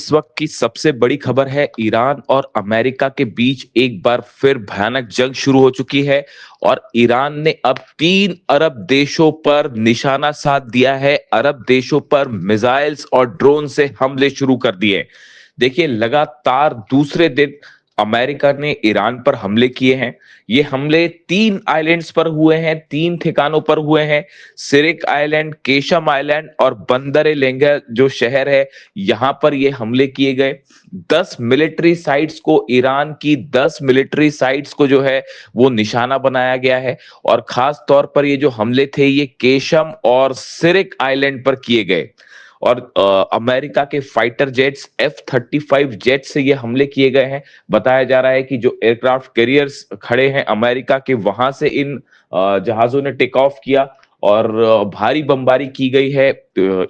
इस वक्त की सबसे बड़ी खबर है ईरान और अमेरिका के बीच एक बार फिर भयानक जंग शुरू हो चुकी है और ईरान ने अब 3 अरब देशों पर निशाना साध दिया है। अरब देशों पर मिसाइल्स और ड्रोन से हमले शुरू कर दिए। देखिए, लगातार दूसरे दिन अमेरिका ने ईरान पर हमले किए हैं। ये हमले 3 आइलैंड्स पर हुए हैं, 3 ठिकानों पर हुए हैं। सिरिक आइलैंड, केशम आइलैंड और बंदर ए लेंगा जो शहर है, यहां पर ये हमले किए गए। 10 मिलिट्री साइट्स को जो है वो निशाना बनाया गया है। और खास तौर पर ये जो हमले थे ये केशम और सिरिक आइलैंड पर किए गए। और अमेरिका के फाइटर जेट्स F-35 जेट से ये हमले किए गए हैं। बताया जा रहा है कि जो एयरक्राफ्ट कैरियर्स खड़े हैं अमेरिका के, वहां से इन जहाजों ने टेक ऑफ किया और भारी बमबारी की गई है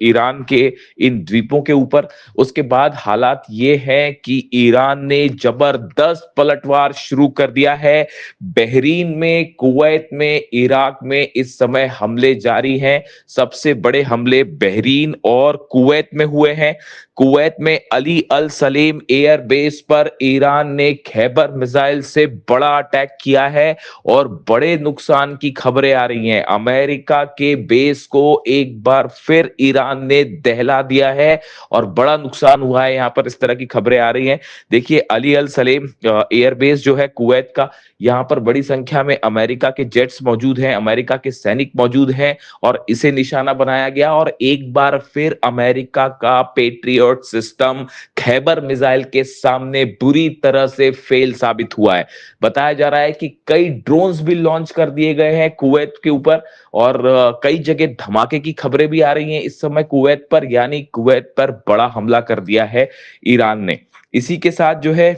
ईरान के इन द्वीपों के ऊपर। उसके बाद हालात ये है कि ईरान ने जबरदस्त पलटवार शुरू कर दिया है। बहरीन में, कुवैत में, इराक में इस समय हमले जारी हैं। सबसे बड़े हमले बहरीन और कुवैत में हुए हैं। कुवैत में अली अल सलेम एयर बेस पर ईरान ने खैबर मिसाइल से बड़ा अटैक किया है और बड़े नुकसान की खबरें आ रही हैं। अमेरिका के बेस को एक बार फिर ईरान ने दहला दिया है और बड़ा नुकसान हुआ है। यहां पर इस तरह की खबरें आ रही हैं। देखिए, अली अल सलेम एयरबेस जो है कुवैत का, यहां पर बड़ी संख्या में अमेरिका के जेट्स मौजूद हैं, अमेरिका के सैनिक मौजूद हैं और इसे निशाना बनाया गया। और एक बार फिर अमेरिका का पेट्रियट सिस्टम खैबर मिसाइल के सामने बुरी तरह से फेल साबित हुआ है। बताया जा रहा है कि कई ड्रोन्स भी लॉन्च कर दिए गए हैं कुवैत के ऊपर और कई जगह धमाके की खबरें भी आ रही हैं इस समय कुवैत पर, यानी कुवैत पर बड़ा हमला कर दिया है ईरान ने। इसी के साथ जो है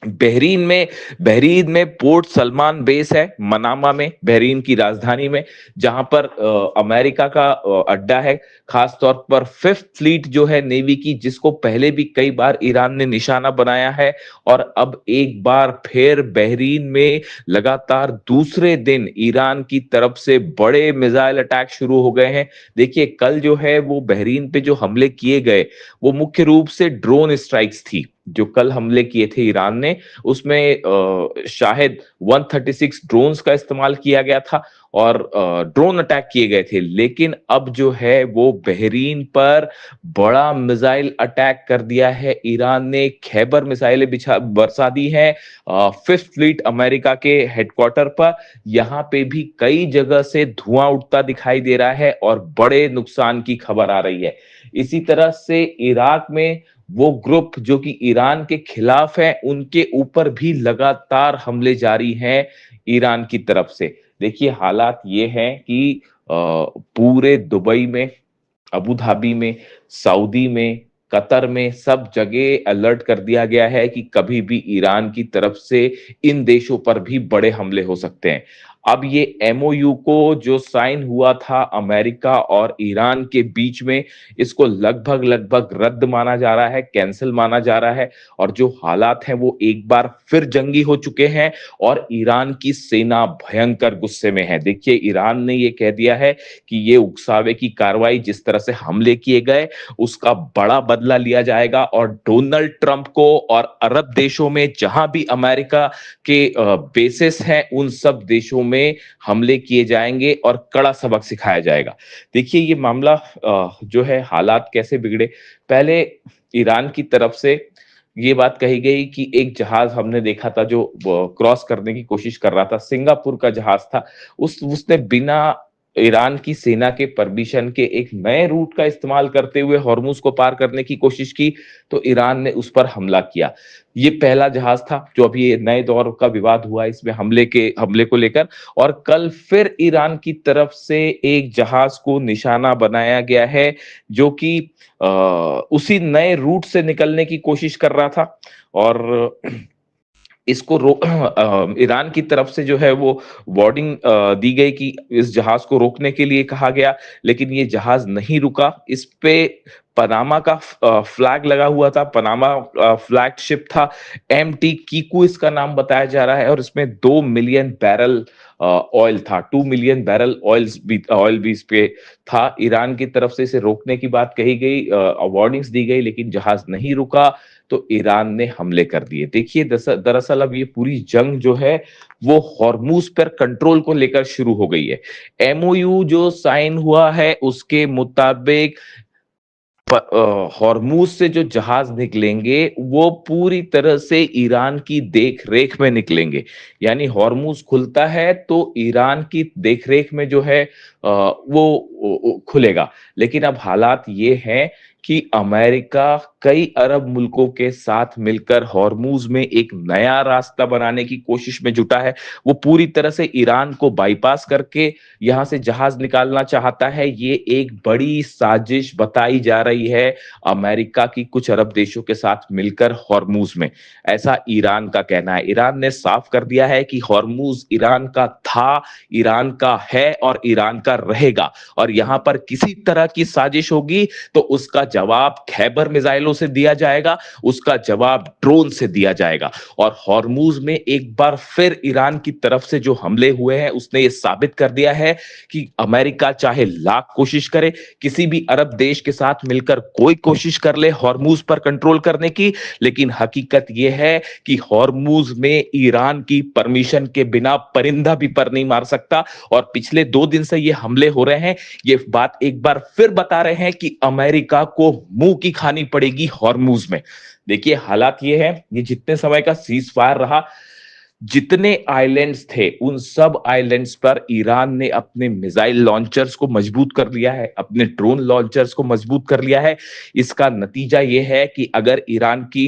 बहरीन में पोर्ट सलमान बेस है, मनामा में, बहरीन की राजधानी में, जहां पर अमेरिका का अड्डा है। खास तौर पर फिफ्थ फ्लीट जो है नेवी की, जिसको पहले भी कई बार ईरान ने निशाना बनाया है। और अब एक बार फिर बहरीन में लगातार दूसरे दिन ईरान की तरफ से बड़े मिसाइल अटैक शुरू हो गए हैं। देखिए, कल जो है वो बहरीन पे जो हमले किए गए वो मुख्य रूप से ड्रोन स्ट्राइक्स थी। जो कल हमले किए थे ईरान ने, उसमें शायद 136 ड्रोन्स का इस्तेमाल किया गया था और ड्रोन अटैक किए गए थे। लेकिन अब जो है वो बहरीन पर बड़ा मिसाइल अटैक कर दिया है ईरान ने। खैबर मिसाइलें बिछा बरसा दी हैं फिफ्थ फ्लीट अमेरिका के हेडक्वार्टर पर। यहां पे भी कई जगह से धुआं उठता दिखाई दे रहा है और बड़े नुकसान की खबर आ रही है। इसी तरह से इराक में वो ग्रुप जो कि ईरान के खिलाफ है, उनके ऊपर भी लगातार हमले जारी हैं ईरान की तरफ से। देखिए, हालात ये हैं कि पूरे दुबई में, अबू धाबी में, सऊदी में, कतर में सब जगह अलर्ट कर दिया गया है कि कभी भी ईरान की तरफ से इन देशों पर भी बड़े हमले हो सकते हैं। अब ये एमओयू को जो साइन हुआ था अमेरिका और ईरान के बीच में, इसको लगभग लगभग रद्द माना जा रहा है, कैंसिल माना जा रहा है। और जो हालात हैं वो एक बार फिर जंगी हो चुके हैं और ईरान की सेना भयंकर गुस्से में है। देखिए, ईरान ने ये कह दिया है कि ये उकसावे की कार्रवाई, जिस तरह से हमले किए गए, उसका बड़ा बदला लिया जाएगा और डोनाल्ड ट्रंप को और अरब देशों में जहां भी अमेरिका के बेसिस हैं, उन सब देशों में हमले किए जाएंगे और कड़ा सबक सिखाया जाएगा। देखिए, ये मामला जो है, हालात कैसे बिगड़े। पहले ईरान की तरफ से ये बात कही गई कि एक जहाज हमने देखा था जो क्रॉस करने की कोशिश कर रहा था, सिंगापुर का जहाज था। उसने बिना ईरान की सेना के परमिशन के एक नए रूट का इस्तेमाल करते हुए हॉर्मुज को पार करने की कोशिश की, तो ईरान ने उस पर हमला किया। ये पहला जहाज था जो अभी ये नए दौर का विवाद हुआ इसमें हमले को लेकर। और कल फिर ईरान की तरफ से एक जहाज को निशाना बनाया गया है जो कि उसी नए रूट से निकलने की कोशिश कर रहा था। और इसको ईरान की तरफ से जो है वो वार्निंग दी गई कि इस जहाज को रोकने के लिए कहा गया, लेकिन ये जहाज नहीं रुका। इस पे पनामा का फ्लैग लगा हुआ था, पनामा फ्लैग शिप था, MT कीकू इसका नाम बताया जा रहा है और इसमें 2 मिलियन बैरल ऑयल था, 2 मिलियन बैरल ऑयल भी इस पे था। ईरान की तरफ से इसे रोकने की बात कही गई, वार्निंग्स दी गई, लेकिन जहाज नहीं रुका तो ईरान ने हमले कर दिए। देखिए दरअसल अब ये पूरी जंग जो है वो हॉर्मूज पर कंट्रोल को लेकर शुरू हो गई है। एमओयू जो साइन हुआ है उसके मुताबिक हॉर्मूज से जो जहाज निकलेंगे वो पूरी तरह से ईरान की देख रेख में निकलेंगे। यानी हॉर्मूज खुलता है तो ईरान की देख रेख में जो है वो खुलेगा। लेकिन अब हालात ये हैं कि अमेरिका कई अरब मुल्कों के साथ मिलकर हॉर्मूज में एक नया रास्ता बनाने की कोशिश में जुटा है। वो पूरी तरह से ईरान को बाईपास करके यहां से जहाज निकालना चाहता है। ये एक बड़ी साजिश बताई जा रही है अमेरिका की कुछ अरब देशों के साथ मिलकर हॉर्मूज में, ऐसा ईरान का कहना है। ईरान ने साफ कर दिया है कि हॉर्मूज ईरान का था, ईरान का है और ईरान का रहेगा, और यहां पर किसी तरह की साजिश होगी तो उसका जवाब खैबर मिसाइलों से दिया जाएगा, उसका जवाब ड्रोन से दिया जाएगा। और हॉर्मूज में एक बार फिर ईरान की तरफ से जो हमले हुए हैं उसने ये साबित कर दिया है कि अमेरिका चाहे लाख कोशिश करे, किसी भी अरब देश के साथ मिलकर कोई कोशिश कर ले हॉर्मूज पर कंट्रोल करने की, लेकिन हकीकत यह है कि हॉर्मूज में ईरान की परमिशन के बिना परिंदा भी पर नहीं मार सकता। और पिछले 2 दिन से ये हमले हो रहे हैं, ये बात एक बार फिर बता रहे हैं कि अमेरिका को मुंह की खानी पड़ेगी हॉर्मूज में। देखिए हालात ये है, ये जितने समय का सीज फायर रहा, जितने आइलैंड्स थे उन सब आइलैंड्स पर ईरान ने अपने मिसाइल लॉन्चर्स को मजबूत कर लिया है, अपने ड्रोन लॉन्चर्स को मजबूत कर लिया है। इसका नतीजा यह है कि अगर ईरान की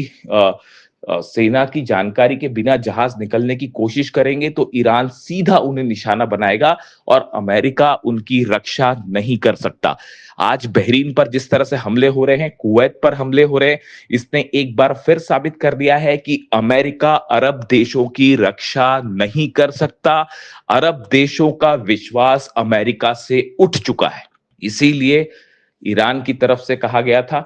सेना की जानकारी के बिना जहाज निकलने की कोशिश करेंगे तो ईरान सीधा उन्हें निशाना बनाएगा और अमेरिका उनकी रक्षा नहीं कर सकता। आज बहरीन पर जिस तरह से हमले हो रहे हैं, कुवैत पर हमले हो रहे हैं, इसने एक बार फिर साबित कर दिया है कि अमेरिका अरब देशों की रक्षा नहीं कर सकता। अरब देशों का विश्वास अमेरिका से उठ चुका है। इसीलिए ईरान की तरफ से कहा गया था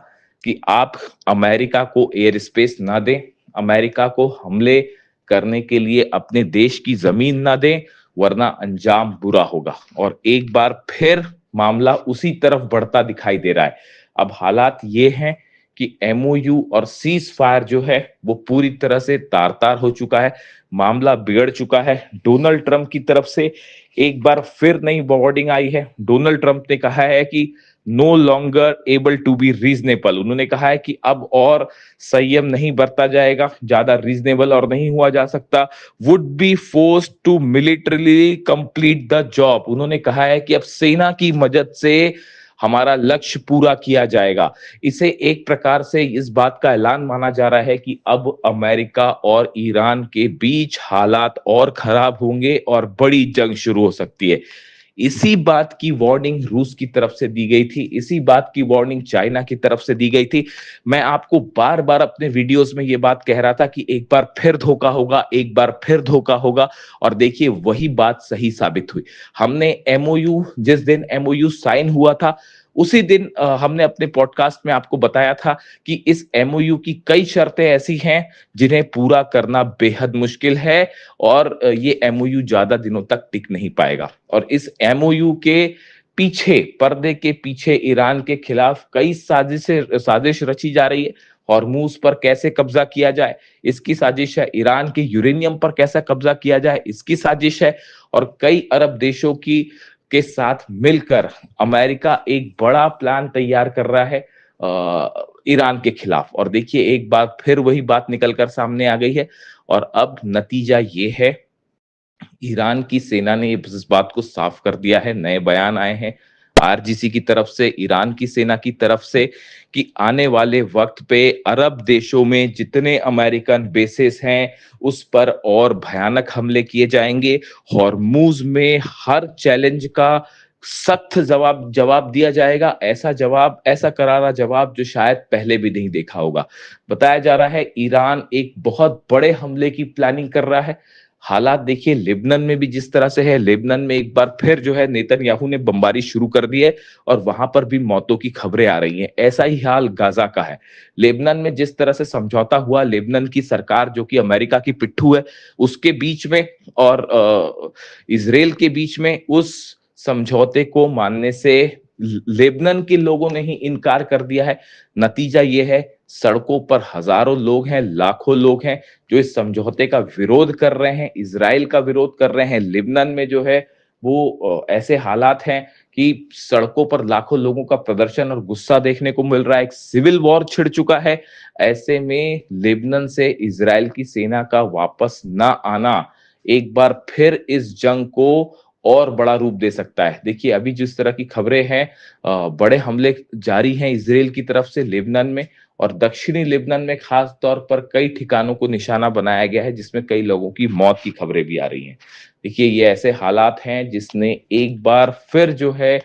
कि आप अमेरिका को एयर स्पेस ना दें, अमेरिका को हमले करने के लिए अपने देश की जमीन ना दें, वरना अंजाम बुरा होगा। और एक बार फिर मामला उसी तरफ बढ़ता दिखाई दे रहा है। अब हालात ये हैं कि एमओयू और सीज फायर जो है वो पूरी तरह से तार तार हो चुका है, मामला बिगड़ चुका है। डोनाल्ड ट्रंप की तरफ से एक बार फिर नई वार्निंग आई है। डोनाल्ड ट्रंप ने कहा है कि no longer able to be reasonable. उन्होंने कहा है कि अब और संयम नहीं बरता जाएगा, ज्यादा रीजनेबल और नहीं हुआ जा सकता। Would be force to militarily complete the job. उन्होंने कहा है कि अब सेना की मदद से हमारा लक्ष्य पूरा किया जाएगा। इसे एक प्रकार से इस बात का ऐलान माना जा रहा है कि अब अमेरिका और ईरान के बीच हालात और खराब होंगे और बड़ी जंग शुरू हो सकती है। इसी बात की वार्निंग रूस की तरफ से दी गई थी, इसी बात की वार्निंग चाइना की तरफ से दी गई थी। मैं आपको बार बार अपने वीडियोस में यह बात कह रहा था कि एक बार फिर धोखा होगा, एक बार फिर धोखा होगा, और देखिए वही बात सही साबित हुई। हमने एमओयू, जिस दिन एमओयू साइन हुआ था उसी दिन हमने अपने पॉडकास्ट में आपको बताया था कि इस एमओयू की कई शर्तें ऐसी हैं जिन्हें पूरा करना बेहद मुश्किल है और ये एमओयू ज्यादा दिनों तक टिक नहीं पाएगा। और इस एमओयू के पीछे, पर्दे के पीछे ईरान के खिलाफ कई साजिश रची जा रही है। हॉर्मूज पर कैसे कब्जा किया जाए इसकी साजिश है, ईरान के यूरेनियम पर कैसा कब्जा किया जाए इसकी साजिश है, और कई अरब देशों की के साथ मिलकर अमेरिका एक बड़ा प्लान तैयार कर रहा है ईरान के खिलाफ। और देखिए एक बार फिर वही बात निकलकर सामने आ गई है, और अब नतीजा ये है, ईरान की सेना ने इस बात को साफ कर दिया है, नए बयान आए हैं आरजीसी की तरफ से, ईरान की सेना की तरफ से, कि आने वाले वक्त पे अरब देशों में जितने अमेरिकन बेसेस हैं उस पर और भयानक हमले किए जाएंगे। हॉर्मूज में हर चैलेंज का सख्त जवाब दिया जाएगा, ऐसा करारा जवाब जो शायद पहले भी नहीं देखा होगा। बताया जा रहा है ईरान एक बहुत बड़े हमले की प्लानिंग कर रहा है। हालात देखिए लेबनान में भी जिस तरह से है, लेबनान में एक बार फिर जो है नेतन्याहू ने बमबारी शुरू कर दी है और वहां पर भी मौतों की खबरें आ रही हैं। ऐसा ही हाल गाजा का है। लेबनान में जिस तरह से समझौता हुआ, लेबनान की सरकार जो कि अमेरिका की पिट्ठू है, उसके बीच में और इजराइल के बीच में उस समझौते को मानने से लेबनान के लोगों ने ही इनकार कर दिया है। नतीजा ये है, सड़कों पर हजारों लोग हैं, लाखों लोग हैं जो इस समझौते का विरोध कर रहे हैं, इजराइल का विरोध कर रहे हैं। लेबनान में जो है वो ऐसे हालात हैं कि सड़कों पर लाखों लोगों का प्रदर्शन और गुस्सा देखने को मिल रहा है। एक सिविल वॉर छिड़ चुका है। ऐसे में लेबनान से इजराइल की सेना का वापस ना आना एक बार फिर इस जंग को और बड़ा रूप दे सकता है। देखिए अभी जिस तरह की खबरें हैं, बड़े हमले जारी हैं इजराइल की तरफ से लेबनान में, और दक्षिणी लेबनान में खास तौर पर कई ठिकानों को निशाना बनाया गया है जिसमें कई लोगों की मौत की खबरें भी आ रही हैं। देखिए ये ऐसे हालात हैं जिसने एक बार फिर जो है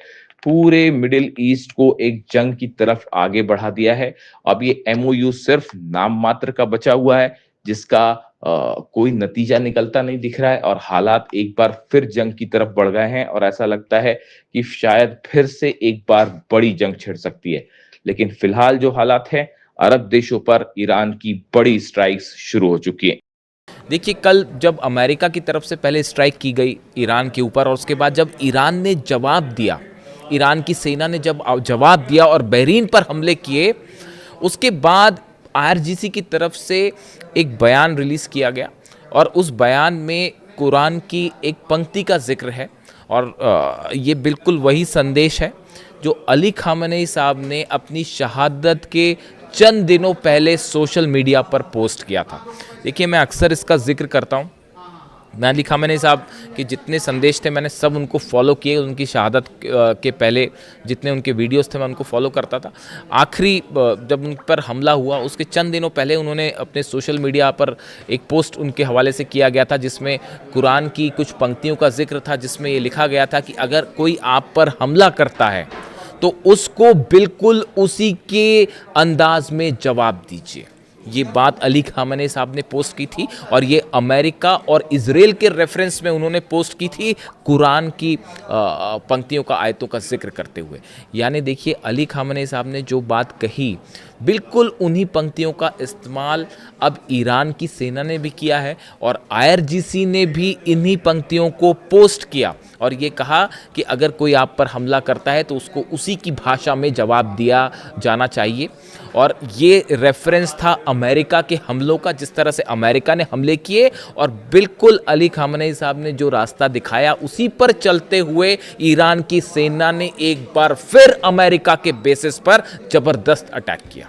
पूरे मिडिल ईस्ट को एक जंग की तरफ आगे बढ़ा दिया है। अब ये एमओयू सिर्फ नाम मात्र का बचा हुआ है जिसका कोई नतीजा निकलता नहीं दिख रहा है, और हालात एक बार फिर जंग की तरफ बढ़ गए हैं और ऐसा लगता है कि शायद फिर से एक बार बड़ी जंग छिड़ सकती है। लेकिन फिलहाल जो हालात हैं, अरब देशों पर ईरान की बड़ी स्ट्राइक्स शुरू हो चुकी हैं। देखिए कल जब अमेरिका की तरफ से पहले स्ट्राइक की गई ईरान के ऊपर, और उसके बाद जब ईरान ने जवाब दिया, ईरान की सेना ने जब जवाब दिया और बहरीन पर हमले किए, उसके बाद आईआरजीसी की तरफ से एक बयान रिलीज़ किया गया और उस बयान में कुरान की एक पंक्ति का जिक्र है। और ये बिल्कुल वही संदेश है जो अली खामेनी साहब ने अपनी शहादत के चंद दिनों पहले सोशल मीडिया पर पोस्ट किया था। देखिए मैं अक्सर इसका जिक्र करता हूँ। मैं अली खामेनी साहब के जितने संदेश थे मैंने सब उनको फॉलो किए। उनकी शहादत के पहले जितने उनके वीडियोस थे मैं उनको फॉलो करता था। आखिरी जब उन पर हमला हुआ उसके चंद दिनों पहले उन्होंने अपने सोशल मीडिया पर एक पोस्ट उनके हवाले से किया गया था जिसमें कुरान की कुछ पंक्तियों का जिक्र था, जिसमें ये लिखा गया था कि अगर कोई आप पर हमला करता है तो उसको बिल्कुल उसी के अंदाज में जवाब दीजिए। ये बात अली खामेनी साहब ने पोस्ट की थी और ये अमेरिका और इजराइल के रेफरेंस में उन्होंने पोस्ट की थी कुरान की पंक्तियों का, आयतों का जिक्र करते हुए। यानी देखिए अली खामेनी साहब ने जो बात कही बिल्कुल उन्हीं पंक्तियों का इस्तेमाल अब ईरान की सेना ने भी किया है और आईआरजीसी ने भी इन्हीं पंक्तियों को पोस्ट किया और ये कहा कि अगर कोई आप पर हमला करता है तो उसको उसी की भाषा में जवाब दिया जाना चाहिए। और ये रेफरेंस था अमेरिका के हमलों का, जिस तरह से अमेरिका ने हमले किए और बिल्कुल अली खामेनी साहब ने जो रास्ता दिखाया उसी पर चलते हुए ईरान की सेना ने एक बार फिर अमेरिका के बेसिस पर जबरदस्त अटैक किया।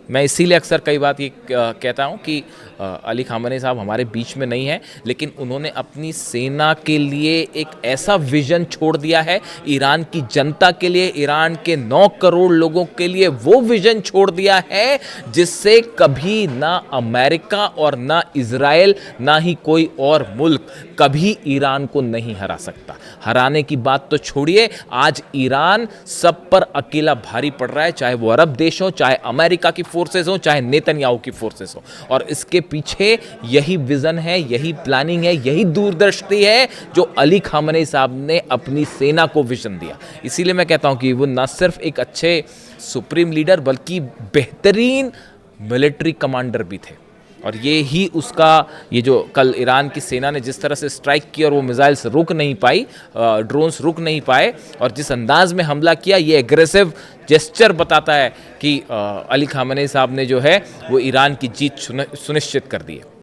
मैं इसीलिए अक्सर कई बात ये कहता हूँ कि अली खामेनी साहब हमारे बीच में नहीं है, लेकिन उन्होंने अपनी सेना के लिए एक ऐसा विजन छोड़ दिया है, ईरान की जनता के लिए, ईरान के 9 करोड़ लोगों के लिए वो विजन छोड़ दिया है जिससे कभी ना अमेरिका और ना इजराइल ना ही कोई और मुल्क कभी ईरान को नहीं हरा सकता। हराने की बात तो छोड़िए, आज ईरान सब पर अकेला भारी पड़ रहा है, चाहे वो अरब देश हो, चाहे अमेरिका की फोर्सेस हो, चाहे नेतन्याहू की फोर्सेस हो। और इसके पीछे यही विजन है, यही प्लानिंग है, यही दूरदृष्टि है जो अली खामेनी साहब ने अपनी सेना को विजन दिया। इसीलिए मैं कहता हूं कि वो न सिर्फ एक अच्छे सुप्रीम लीडर बल्कि बेहतरीन मिलिट्री कमांडर भी थे। और ये ही उसका, ये जो कल ईरान की सेना ने जिस तरह से स्ट्राइक की और वो मिसाइल्स रुक नहीं पाई, ड्रोन्स रुक नहीं पाए और जिस अंदाज में हमला किया, ये एग्रेसिव जेस्चर बताता है कि अली खामेनी साहब ने जो है वो ईरान की जीत सुनिश्चित कर दी है।